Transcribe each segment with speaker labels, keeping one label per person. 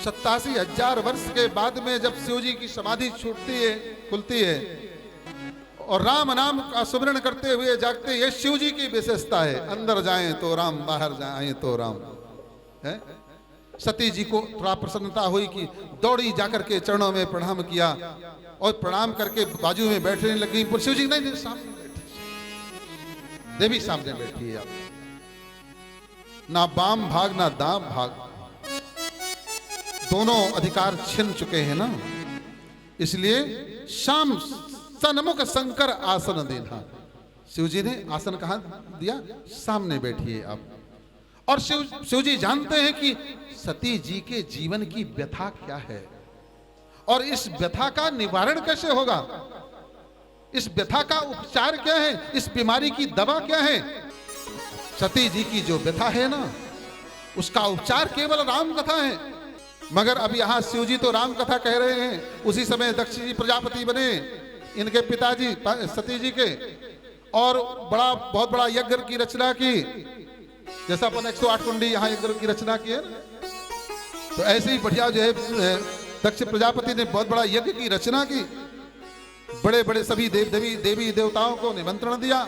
Speaker 1: 87,000 वर्ष के बाद में जब शिव जी की समाधि छूटती है, खुलती है, और राम नाम का सुमिरन करते हुए जागते, ये शिव जी की विशेषता है। अंदर जाएं तो राम, बाहर जाएं तो राम है। सती जी को थोड़ा प्रसन्नता हुई कि दौड़ी जाकर के चरणों में प्रणाम किया और प्रणाम करके बाजू में बैठने लगी। पर शिव जी नहीं, सामने बैठी, देवी सामने बैठी है। ना बाम भाग ना दाम भाग, दोनों अधिकार छिन चुके हैं ना, इसलिए शाम सन्मुख शंकर आसन देना। शिव जी ने आसन कहां दिया? सामने बैठिए आप। और शिव जी जानते हैं कि सती जी के जीवन की व्यथा क्या है और इस व्यथा का निवारण कैसे होगा, इस व्यथा का उपचार क्या है, इस बीमारी की दवा क्या है। सती जी की जो व्यथा है ना, उसका उपचार केवल राम कथा है। मगर अब यहां शिव जी तो राम कथा कह रहे हैं, उसी समय दक्ष जी प्रजापति बने, इनके पिताजी सती जी के, और बहुत बड़ा यज्ञ की रचना की। जैसा अपन 108 कुंडी यहाँ यज्ञ की रचना की है ना, तो ऐसे ही बढ़िया जो है दक्ष प्रजापति ने बहुत बड़ा यज्ञ की रचना की। बड़े बड़े सभी देवी देवताओं को निमंत्रण दिया,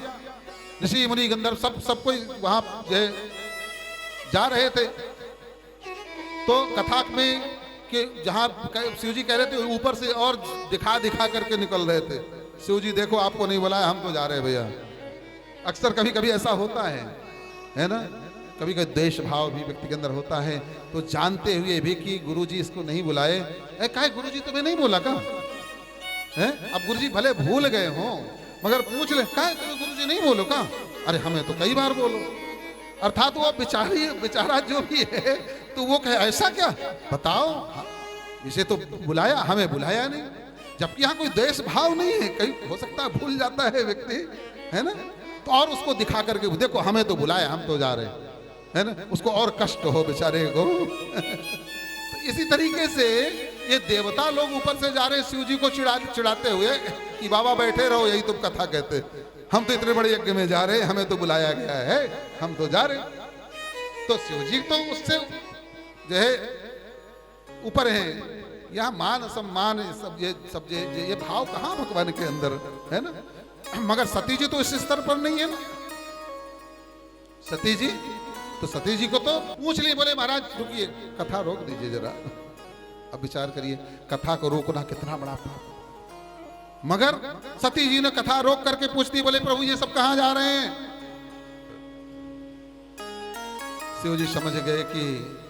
Speaker 1: ऋषि मुनि गंधर्व सब कोई वहां जो है जा रहे थे। तो कथा में कि जहां शिव जी कह रहे थे, ऊपर से और दिखा करके निकल रहे थे। शिव जी देखो आपको नहीं बुलाया, हम तो जा रहे हैं भैया। अक्सर कभी कभी ऐसा होता है ना, कभी कभी देश भाव भी व्यक्ति के अंदर होता है। तो जानते हुए भी कि गुरुजी इसको नहीं बुलाए, काहे गुरुजी तुम्हें नहीं बोला का है? अब गुरुजी भले भूल गए हो, मगर पूछ ले, काहे तुम्हें गुरुजी नहीं बोलो का? अरे हमें तो कई बार बोलो। अर्थात वो बेचारा जो भी है, तो वो कहे ऐसा क्या, बताओ, इसे तो बुलाया, हमें बुलाया नहीं। जबकि यहाँ कोई देश भाव नहीं है, कहीं हो सकता है भूल जाता है व्यक्ति, है ना। तो और उसको दिखा करके देखो हमें तो बुलाया, हम तो जा रहे हैं, है ना, उसको और कष्ट हो बेचारे को। तो इसी तरीके से ये देवता लोग ऊपर से जा रहे शिव जी को चिढ़ाते हुए कि बाबा बैठे रहो, यही तुम कथा कहते, हम तो इतने बड़े यज्ञ में जा रहे हैं, हमें तो बुलाया गया है, हम तो जा रहे। तो शिव जी तो उससे जो है ऊपर हैं। यहाँ मान सम्मान ये भाव कहाँ भगवान के अंदर है ना। मगर सती जी तो इस स्तर पर नहीं है ना। सती जी को तो पूछ लिए, बोले महाराज रुकिए, कथा रोक दीजिए जरा। अब विचार करिए, कथा को रोकना कितना बड़ा पाप। मगर सती जी ने कथा रोक करके पूछती, बोले प्रभु ये सब कहां जा रहे हैं। शिव जी समझ गए कि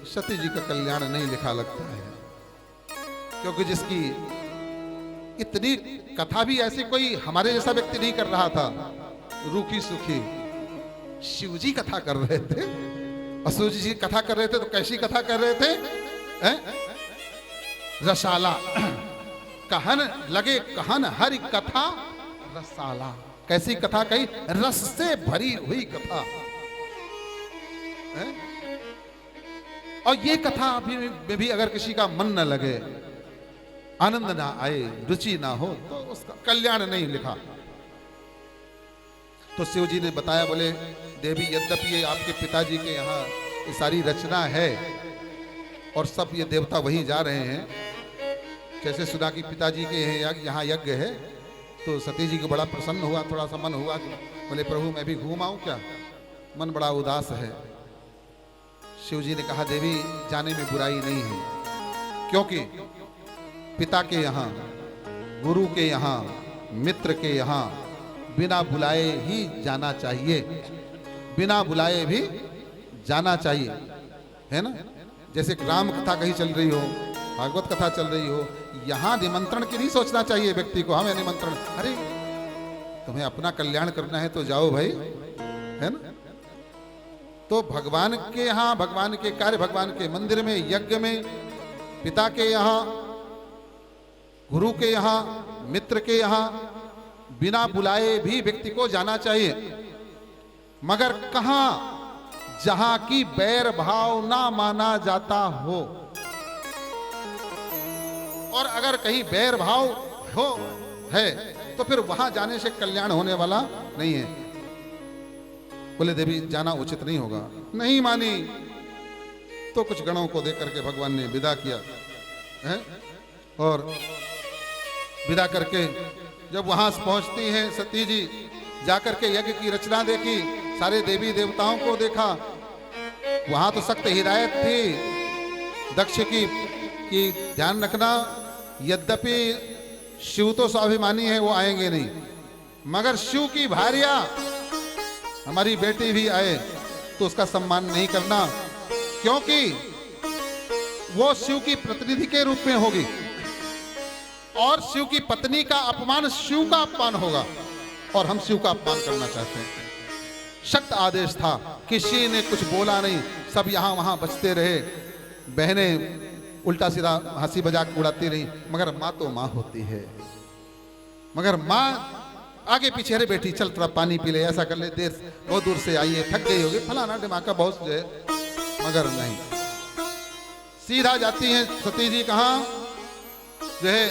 Speaker 1: सती जी का कल्याण नहीं लिखा लगता है, क्योंकि जिसकी इतनी कथा भी ऐसी कोई हमारे जैसा व्यक्ति नहीं कर रहा था, रूखी सूखी। शिव जी कथा कर रहे थे, और शिव जी कथा कर रहे थे तो कैसी कथा कर रहे थे? रसाला कहन लगे, कहन हरि कथा रसाला। कैसी कथा कही? रस से भरी हुई कथा। और ये कथा में भी अगर किसी का मन न लगे, आनंद ना आए, रुचि ना हो, तो उसका कल्याण नहीं लिखा। तो शिव जी ने बताया, बोले देवी यद्यपि ये आपके पिताजी के यहाँ ये सारी रचना है और सब ये देवता वहीं जा रहे हैं, जैसे सुना कि पिताजी के यहाँ यज्ञ है, तो सती जी को बड़ा प्रसन्न हुआ, थोड़ा सा मन हुआ। बोले प्रभु मैं भी घूम आऊं क्या, मन बड़ा उदास है। शिव जी ने कहा देवी जाने में बुराई नहीं है, क्योंकि पिता के यहाँ, गुरु के यहाँ, मित्र के यहाँ बिना बुलाए ही जाना चाहिए, बिना बुलाए भी जाना चाहिए, है ना। जैसे राम कथा कहीं चल रही हो, भागवत कथा चल रही हो, यहाँ निमंत्रण की नहीं सोचना चाहिए व्यक्ति को, हमें निमंत्रण, अरे तुम्हें अपना कल्याण करना है तो जाओ भाई, है ना। तो भगवान के यहाँ, भगवान के कार्य, भगवान के मंदिर में, यज्ञ में, पिता के यहाँ, गुरु के यहाँ, मित्र के यहाँ बिना बुलाए भी व्यक्ति को जाना चाहिए। मगर कहां? जहां की बैर भाव ना माना जाता हो। और अगर कहीं बैर भाव हो है तो फिर वहां जाने से कल्याण होने वाला नहीं है। बोले देवी जाना उचित नहीं होगा। नहीं मानी तो कुछ गणों को देकर के भगवान ने विदा किया। हैं? और विदा करके जब वहां पहुंचती हैं सती जी, जाकर के यज्ञ की रचना देखी, सारे देवी देवताओं को देखा। वहां तो सख्त हिदायत थी दक्ष की कि ध्यान रखना, यद्यपि शिव तो स्वाभिमानी है, वो आएंगे नहीं, मगर शिव की भार्या हमारी बेटी भी आए तो उसका सम्मान नहीं करना, क्योंकि वो शिव की प्रतिनिधि के रूप में होगी और शिव की पत्नी का अपमान शिव का अपमान होगा, और हम शिव का अपमान करना चाहते हैं। सख्त आदेश था, किसी ने कुछ बोला नहीं, सब यहां वहां बचते रहे। बहनें उल्टा सीधा हंसी मजाक उड़ाती रही, मगर माँ तो माँ होती है। मगर माँ आगे पीछे, अरे बेटी चल थोड़ा पानी पी ले, ऐसा कर ले, देर बहुत दूर से आई है, थक गई होगी, फलाना दिमाग का बहुत जो है, मगर नहीं, सीधा जाती हैं सती जी। कहाँ जो है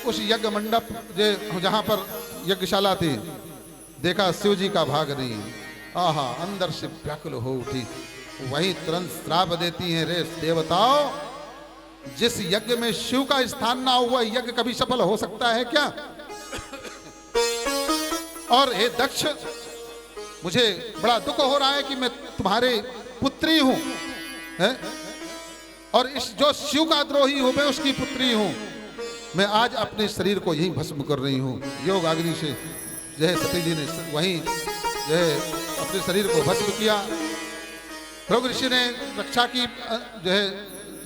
Speaker 1: उस यज्ञ मंडप जो जहां पर यज्ञशाला थी, देखा शिव जी का भाग नहीं, आहा अंदर से व्याकुल हो उठी। वहीं तुरंत श्राप देती हैं, रे देवताओं, जिस यज्ञ में शिव का स्थान ना हुआ यज्ञ कभी सफल हो सकता है क्या? और हे दक्ष, मुझे बड़ा दुख हो रहा है कि मैं तुम्हारे पुत्री हूं, है? और इस जो शिव का द्रोही हूं, मैं उसकी पुत्री हूं। मैं आज अपने शरीर को यही भस्म कर रही हूं। योग अग्नि से जो है सती जी ने वहीं जो है अपने शरीर को भस्म किया। भृगु ऋषि ने रक्षा की जो है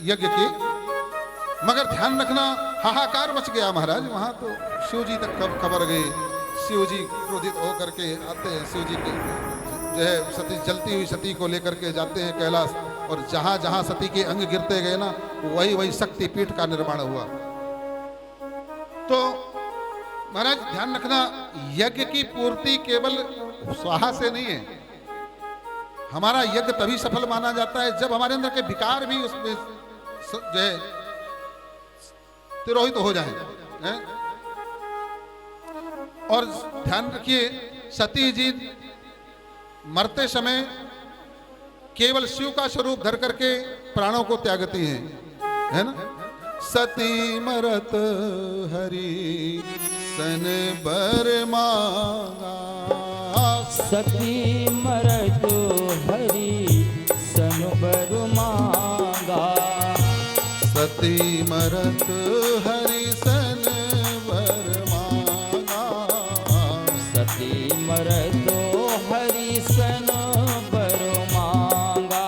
Speaker 1: यज्ञ की, मगर ध्यान रखना हाहाकार मच गया महाराज। वहां तो शिव जी तक कब खबर गई। शिव जी क्रोधित होकर के आते हैं, शिव जी की जो है सती जलती हुई सती को लेकर के जाते हैं कैलाश, और जहां जहां सती के अंग गिरते गए ना, वही वही शक्तिपीठ का निर्माण हुआ। तो महाराज ध्यान रखना, यज्ञ की पूर्ति केवल स्वाहा से नहीं है। हमारा यज्ञ तभी सफल माना जाता है जब हमारे अंदर के विकार भी उसमें जो है तिरोहित हो जाए, हैं? और ध्यान रखिए, सती जी मरते समय केवल शिव का स्वरूप धर करके प्राणों को त्यागती हैं, है ना? सती मरत हरि सन बर मांगा,
Speaker 2: सती मरत हरि सन बर मांगा,
Speaker 1: सती मरत हरि सन बर मांगा,
Speaker 2: सती मरत हरि सन बर मांगा,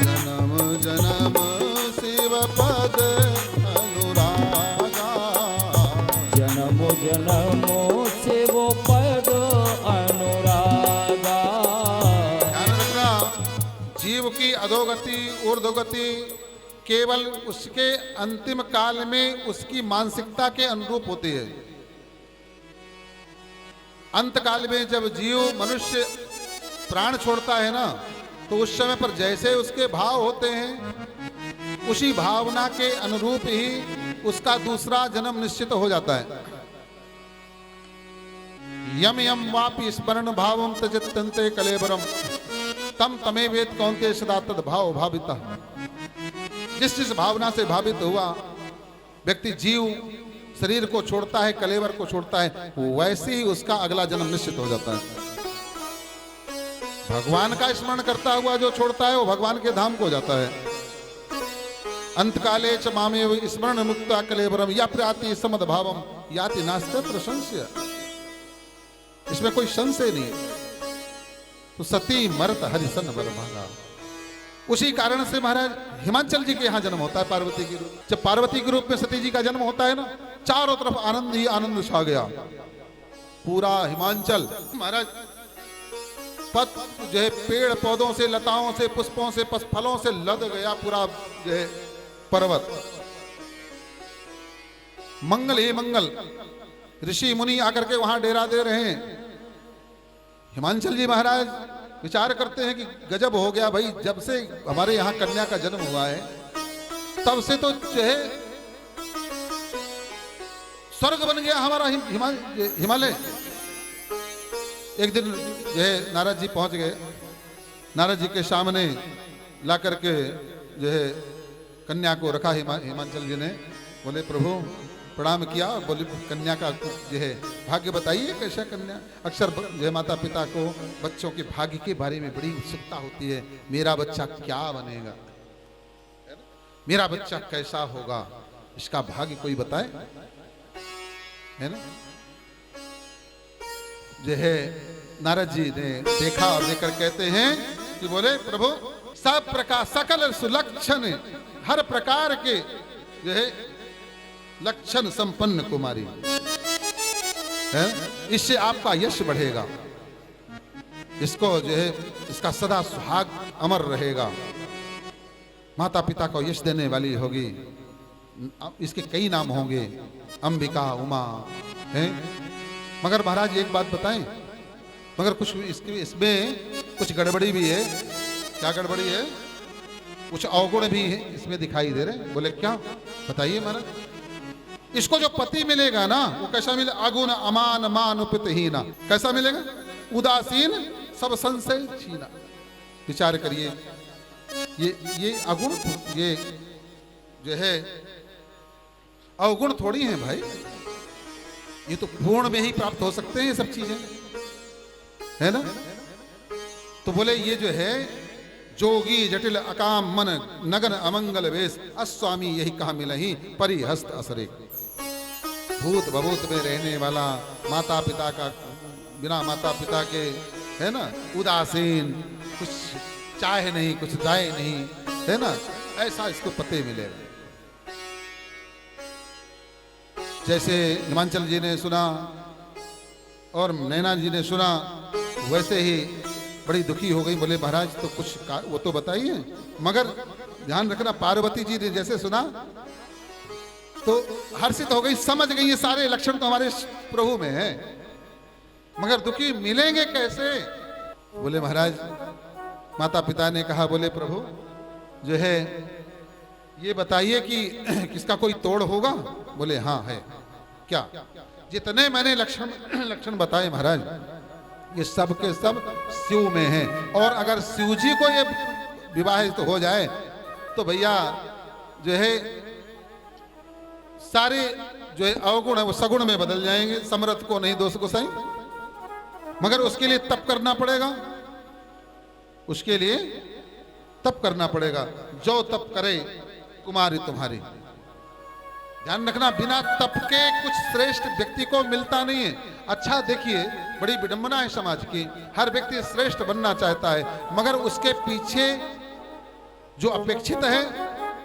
Speaker 1: जन्म जन्म शिव पद अनुरागा,
Speaker 2: जन्मो जन्मो से वो पद अनुरागा।
Speaker 1: ध्यान रखना, जीव की अधोगति ऊर्ध्वगति केवल उसके अंतिम काल में उसकी मानसिकता के अनुरूप होती है। अंत काल में जब जीव मनुष्य प्राण छोड़ता है ना, तो उस समय पर जैसे उसके भाव होते हैं, उसी भावना के अनुरूप ही उसका दूसरा जन्म निश्चित हो जाता है। यम यम वापि स्मरण भावम तजतन्ते कलेबरम, तम तमे वेद कौन्ते सदा तद भाव भाविता। जिस जिस भावना से भावित हुआ व्यक्ति, जीव शरीर को छोड़ता है, कलेवर को छोड़ता है, वैसे ही उसका अगला जन्म निश्चित हो जाता है। भगवान का स्मरण करता हुआ जो छोड़ता है, वो भगवान के धाम को जाता है। अंतकाले च मामेव स्मरण मुक्ता कलेवरम या प्राति समद भावम याति नास्ते प्रशंस्य। इसमें कोई संशय नहीं। तो सती मरत हरिसन बर मांगा। उसी कारण से महाराज हिमाचल जी के यहाँ जन्म होता है, पार्वती के रूप। जब पार्वती के रूप में सती जी का जन्म होता है ना, चारों तरफ आनंद ही आनंद छा गया। पूरा हिमाचल महाराज पत जो है पेड़ पौधों से, लताओं से, पुष्पों से, फलों से लद गया पूरा जो है पर्वत। मंगल ही मंगल, ऋषि मुनि आकर के वहां डेरा दे रहे हैं। हिमाचल जी महाराज विचार करते हैं कि गजब हो गया भाई, जब से हमारे यहाँ कन्या का जन्म हुआ है तब से तो जो है स्वर्ग बन गया हमारा हिमालय। एक दिन जो है नारद जी पहुंच गए, नारद जी के सामने ला करके जो है कन्या को रखा हिमांचल जी ने। बोले प्रभु प्रणाम किया, बोले कन्या का जो है भाग्य बताइए कैसा कन्या। अक्सर जो है माता पिता को बच्चों के भाग्य के बारे में बड़ी उत्सुकता होती है, मेरा बच्चा क्या बनेगा, मेरा बच्चा कैसा होगा, इसका भाग्य कोई बताए, है ना। जो है नारद जी ने देखा और देखकर कहते हैं कि बोले प्रभु सब प्रकार सकल सुलक्षण हर प्रकार के जो है लक्षण संपन्न कुमारी है, इससे आपका यश बढ़ेगा, इसको जो है इसका सदा सुहाग अमर रहेगा, माता पिता को यश देने वाली होगी, इसके कई नाम होंगे, अंबिका उमा है। मगर महाराज एक बात बताएं, मगर कुछ इसमें कुछ गड़बड़ी भी है। क्या गड़बड़ी है? कुछ अवगुण भी है इसमें दिखाई दे रहे। बोले क्या बताइए महाराज। इसको जो पति मिलेगा ना वो कैसा मिले? अगुण अमान मान उपतहीना। कैसा मिलेगा? उदासीन सब संशय छीना। विचार करिए, ये अगुण, ये जो है अवगुण थोड़ी है भाई, ये तो पूर्ण में ही प्राप्त हो सकते हैं ये सब चीजें, है ना। तो बोले ये जो है जोगी जटिल अकाम मन नगन अमंगल वेश अस्वामी यही कहा मिलही परिहस्त असरे। भूत भभूत में रहने वाला, माता पिता का बिना माता पिता के, है ना, उदासीन, कुछ चाहे नहीं कुछ दाए नहीं, है ना, ऐसा इसको पते मिलेगा। जैसे हिमांचल जी ने सुना और नैना जी ने सुना, वैसे ही बड़ी दुखी हो गई। बोले महाराज तो कुछ वो तो बताइए। मगर ध्यान रखना, पार्वती जी ने जैसे सुना तो हर्षित हो गई, समझ गई ये सारे लक्षण तो हमारे प्रभु में है, मगर दुखी मिलेंगे कैसे। बोले महाराज, माता पिता ने कहा, बोले प्रभु जो है ये बताइए कि किसका कोई तोड़ होगा। बोले हाँ है। क्या? जितने मैंने लक्षण बताए महाराज, ये सब के सब शिव में हैं, और अगर शिव जी को ये विवाहित हो जाए तो भैया जो है सारे जो है अवगुण है वो सगुण में बदल जाएंगे। समर्थ को नहीं दोष को सही, मगर उसके लिए तप करना पड़ेगा, उसके लिए तप करना पड़ेगा। जो तप करे कुमारी तुम्हारी। ध्यान रखना, बिना तप के कुछ श्रेष्ठ व्यक्ति को मिलता नहीं है। अच्छा देखिए, बड़ी विडंबना है समाज की, हर व्यक्ति श्रेष्ठ बनना चाहता है, मगर उसके पीछे जो अपेक्षित है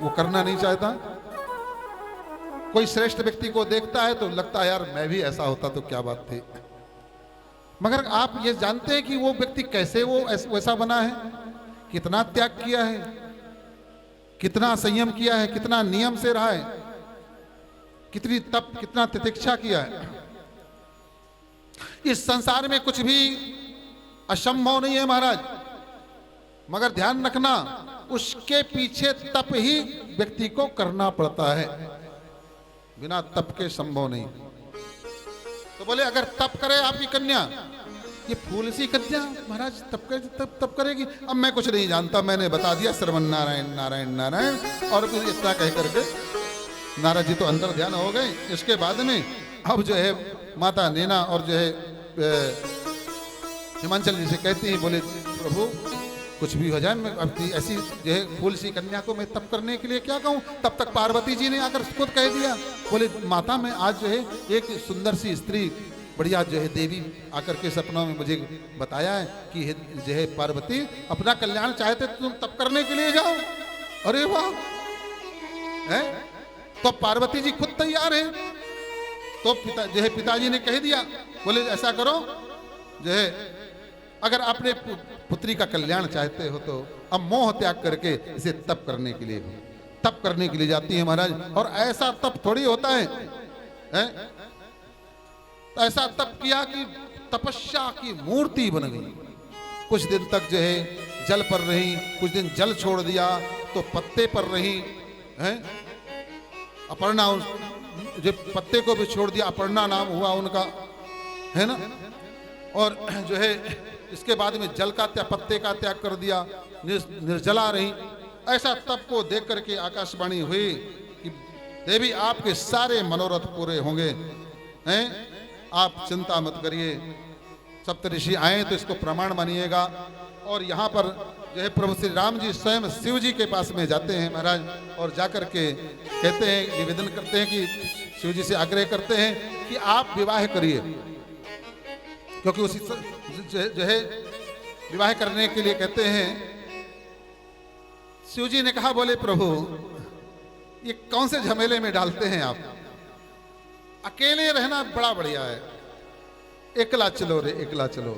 Speaker 1: वो करना नहीं चाहता। कोई श्रेष्ठ व्यक्ति को देखता है तो लगता है यार मैं भी ऐसा होता तो क्या बात थी, मगर आप ये जानते हैं कि वो व्यक्ति कैसे वो वैसा बना है, कितना त्याग किया है, कितना संयम किया है, कितना नियम से रहा है, कितनी तप, कितना तितिक्षा किया है। इस संसार में कुछ भी असंभव नहीं है महाराज, मगर ध्यान रखना उसके पीछे तप ही व्यक्ति को करना पड़ता है, बिना तप के संभव नहीं। तो बोले अगर तप करे आपकी कन्या, ये फूल सी कन्या महाराज तप करेगी। अब मैं कुछ नहीं जानता, मैंने बता दिया श्रवण नारायण नारायण नारायण, और फिर इतना कह करके नारद जी तो अंदर ध्यान हो गए। इसके बाद में अब जो है माता नैना और जो है हिमांचल जी से कहती हैं, बोले प्रभु कुछ भी हो जाए, मैं अब ऐसी जो है फूल सी कन्या को मैं तप करने के लिए क्या कहूँ। तब तक पार्वती जी ने आकर खुद कह दिया, बोले माता मैं आज जो है एक सुंदर सी स्त्री, बढ़िया जो है देवी आकर के सपनों में मुझे बताया है कि जो है पार्वती अपना कल्याण चाहते तुम तप करने के लिए जाओ। अरे वाह, है तो पार्वती जी खुद तैयार है। तो जो है पिताजी ने कह दिया, बोले ऐसा करो जो है अगर अपने पुत्री का कल्याण चाहते हो तो अब मोह त्याग करके इसे तप करने के लिए, तप करने के लिए जाती है महाराज। और ऐसा तप थोड़ी होता है, तो ऐसा तप किया कि तपस्या की मूर्ति बन गई। कुछ दिन तक जो है जल पर रही, कुछ दिन जल छोड़ दिया तो पत्ते पर रही, हैं। अपर्णा जो पत्ते को भी छोड़ दिया, अपर्णा नाम हुआ उनका, है ना। और जो है इसके बाद में जल का त्याग, पत्ते का त्याग कर दिया, निर्जला रही, ऐसा तप को देख करके आकाशवाणी हुई कि देवी आपके सारे मनोरथ पूरे होंगे हैं, आप चिंता मत करिए। सप्तऋषि आए तो इसको प्रमाण मानिएगा। और यहाँ पर जो है प्रभु श्री राम जी स्वयं शिव जी के पास में जाते हैं महाराज, और जाकर के कहते हैं, निवेदन करते हैं कि शिव जी से आग्रह करते हैं कि आप विवाह करिए, क्योंकि उसी जो है विवाह करने के लिए कहते हैं। शिव जी ने कहा, बोले प्रभु ये कौन से झमेले में डालते हैं आप, अकेले रहना बड़ा बढ़िया है, एकला चलो रे एकला चलो।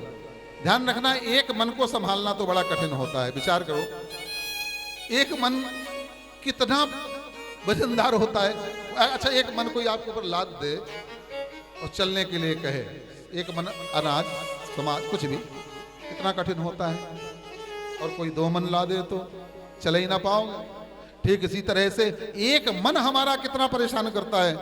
Speaker 1: ध्यान रखना, एक मन को संभालना तो बड़ा कठिन होता है। विचार करो, एक मन कितना वजनदार होता है। अच्छा, एक मन कोई आपके ऊपर लाद दे और चलने के लिए कहे, एक मन अनाज समाज कुछ भी, कितना कठिन होता है। और कोई दो मन ला दे तो चले ही ना पाओगे। ठीक इसी तरह से एक मन हमारा कितना परेशान करता है,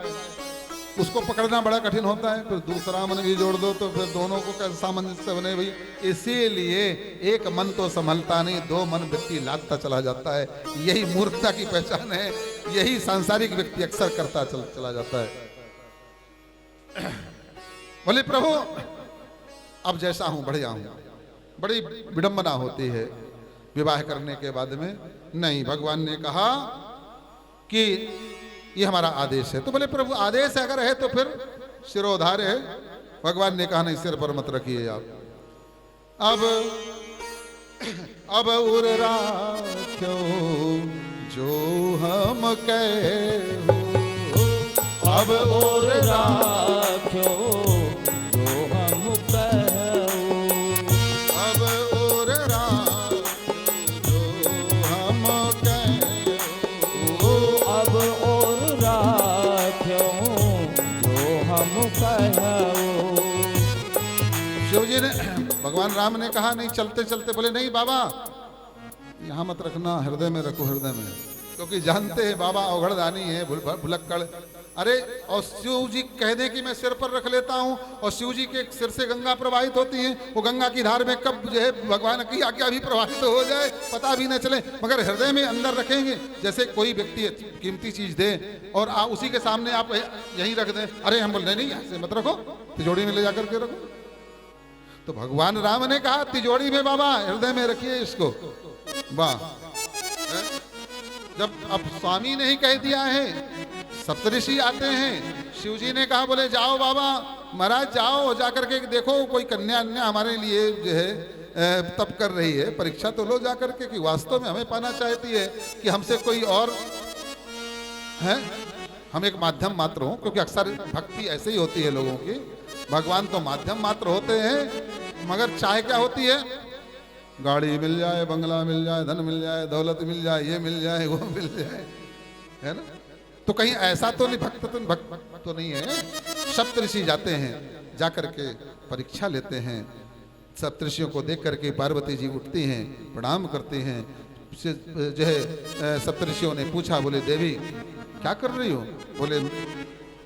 Speaker 1: उसको पकड़ना बड़ा कठिन होता है। फिर दूसरा मन भी जोड़ दो तो फिर दोनों को कैसे सामंजस्य बने भाई। इसीलिए एक मन तो संभलता नहीं, दो मन व्यक्ति लादता चला जाता है। यही मूर्खता की पहचान है, यही सांसारिक व्यक्ति अक्सर करता चला जाता है। बोले प्रभु अब जैसा हूं बढ़िया हूं। बड़ी विडंबना होती है विवाह करने के बाद में। नहीं, भगवान ने कहा कि ये हमारा आदेश है। तो बोले प्रभु आदेश अगर है तो फिर सिरोधार्य है। भगवान ने कहा नहीं, सिर पर मत रखिए आप। अब उर राख्यो जो हम कहो,
Speaker 2: अब और राख्यो जो हम कहो,
Speaker 1: अब उर राख्यो जो हम कहो,
Speaker 2: अब और राख्यो जो हम कहो।
Speaker 1: शिव जी ने, भगवान राम ने कहा नहीं, चलते चलते बोले नहीं बाबा यहाँ मत रखना, हृदय में रखो, हृदय में, क्योंकि जानते हैं बाबा अवघड़दानी है, भुलक्कड़। अरे और शिव जी कह दें कि मैं सिर पर रख लेता हूँ, और शिव जी के सिर से गंगा प्रवाहित होती है, वो गंगा की धार में कब जो है भगवान की आज्ञा भी प्रवाहित हो जाए पता भी न चले। मगर हृदय में अंदर रखेंगे। जैसे कोई व्यक्ति कीमती चीज दे और आप उसी के सामने आप यहीं रख दें, अरे हम बोल नहीं ऐसे मत रखो, तिजोरी में ले जाकर के रखो। तो भगवान राम ने कहा तिजोरी में बाबा, हृदय में रखिए इसको। वाह, जब अब स्वामी ने ही कह दिया है, सप्तऋषि आते हैं, शिव जी ने कहा बोले जाओ बाबा महाराज जाओ, जाकर के देखो कोई कन्या अन्या हमारे लिए जो है तप कर रही है, परीक्षा तो लो जाकर के कि वास्तव में हमें पाना चाहती है कि हमसे कोई और है, हम एक माध्यम मात्र हो। क्योंकि अक्सर भक्ति ऐसे ही होती है लोगों की, भगवान तो माध्यम मात्र होते हैं, मगर चाहे क्या होती है, गाड़ी मिल जाए, बंगला मिल जाए, धन मिल जाए, दौलत मिल जाए, ये मिल जाए, वो मिल जाए, है ना। तो कहीं ऐसा तो नहीं, भक्त तो नहीं है। सप्तऋषि जाते हैं, जाकर के परीक्षा लेते हैं। सप्तऋषियों को देख करके पार्वती जी उठती हैं, प्रणाम करती हैं। जो है सप्तऋषियों ने पूछा, बोले देवी क्या कर रही हो? बोले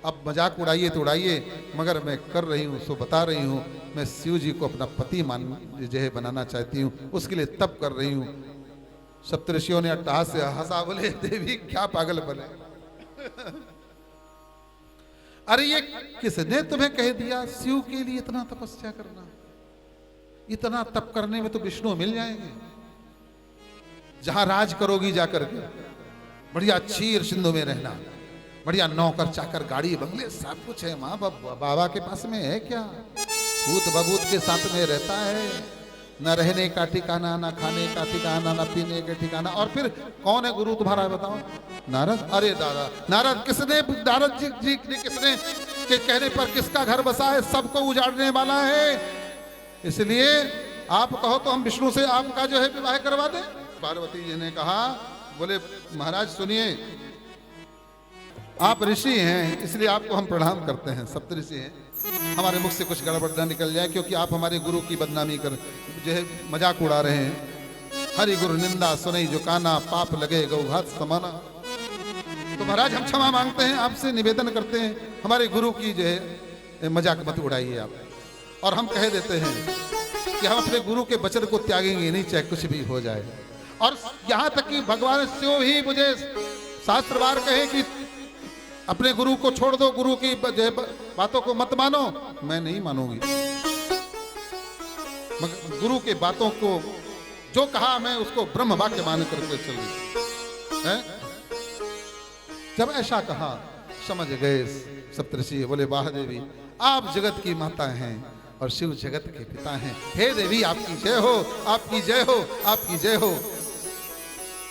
Speaker 1: अब मजाक उड़ाइए तो उड़ाइए, मगर मैं कर रही हूँ सो बता रही हूँ, मैं शिव जी को अपना पति मान जो है बनाना चाहती हूँ, उसके लिए तप कर रही हूँ। सप्तऋषियों ने अट्टहास से हंसा, बोले देवी क्या पागल बने, अरे ये किसने तुम्हें कह दिया शिव के लिए इतना तपस्या करना? इतना तप करने में तो विष्णु मिल जाएंगे। जहां राज करोगी जाकर के, बढ़िया चीर सिंधु में रहना, बढ़िया नौकर चाकर गाड़ी बंगले सब कुछ है। माँ बाबा के पास में है क्या? भूत बबूत के साथ में रहता है, न रहने का ठिकाना, न खाने का ठिकाना, न पीने का ठिकाना। और फिर कौन है गुरु तुम्हारा बताओ? नारद। अरे दादा नारद किसने, नारद जी ने किसने के कहने पर किसका घर बसा है? सबको उजाड़ने वाला है। इसलिए आप कहो तो हम विष्णु से आपका जो है विवाह करवा दें। पार्वती जी ने कहा, बोले महाराज सुनिए, आप ऋषि हैं इसलिए आपको हम प्रणाम करते हैं, सप्तऋषि हैं, हमारे मुख से कुछ गड़बड़ न निकल जाए, क्योंकि आप हमारे गुरु की बदनामी कर जो है मजाक उड़ा रहे हैं। हरि गुरु निंदा सुनई जो काना, पाप लगे गौघात समाना। तो महाराज हम क्षमा मांगते हैं, आपसे निवेदन करते हैं, हमारे गुरु की जो है मजाक मत उड़ाइए आप। और हम कह देते हैं कि हम अपने गुरु के वचन को त्यागेंगे नहीं, चाहे कुछ भी हो जाए। और यहाँ तक कि भगवान शिव ही मुझे शास्त्रवार कहे कि अपने गुरु को छोड़ दो, गुरु की बातों को मत मानो, मैं नहीं मानूंगी। मगर गुरु के बातों को जो कहा मैं उसको ब्रह्म वाक्य मान करके चल गई है। जब ऐसा कहा समझ गए सप्तऋषि, बोले वाह देवी, आप जगत की माता हैं और शिव जगत के पिता हैं। हे देवी आपकी जय हो, आपकी जय हो, आपकी जय हो।